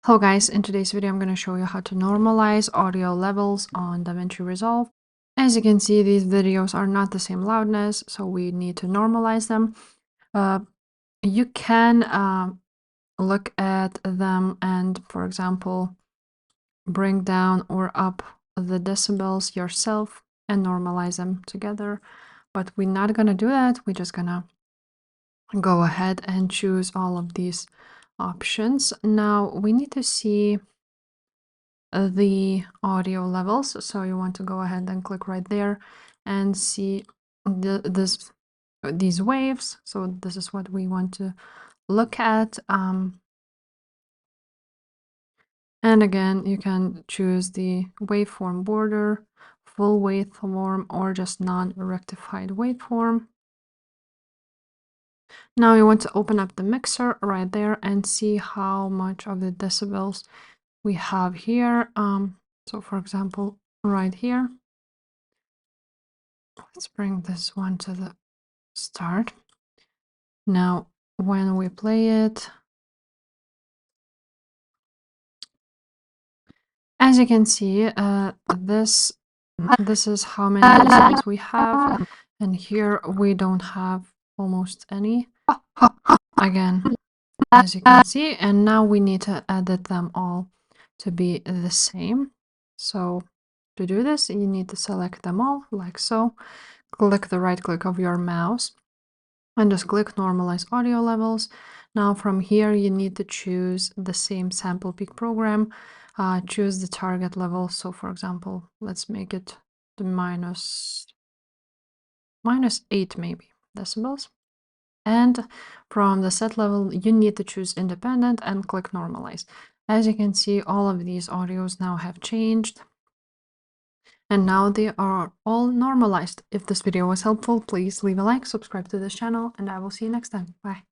Hello guys, in today's video I'm going to show you how to normalize audio levels on DaVinci Resolve. As you can see, these videos are not the same loudness, so we need to normalize them. You can look at them and, for example, bring down or up the decibels yourself and normalize them together. But we're not going to do that. We're just going to go ahead and choose all of these options. Now we need to see the audio levels, so you want to go ahead and click right there and see these waves. So this is what we want to look at, and again you can choose the waveform border, full waveform, or just non-rectified waveform. Now you want to open up the mixer right there and see how much of the decibels we have here. So for example, right here, let's bring this one to the start. Now when we play it, as you can see, this is how many decibels we have, and here we don't have almost any, again, as you can see. And now we need to edit them all to be the same. So to do this, you need to select them all like so, click the right click of your mouse and just click Normalize Audio Levels. Now from here you need to choose the same sample peak program, choose the target level. So for example, let's make it the minus 8 maybe decibels. And from the set level, you need to choose independent and click normalize. As you can see, all of these audios now have changed, and now they are all normalized. If this video was helpful, please leave a like, subscribe to this channel, and I will see you next time. Bye.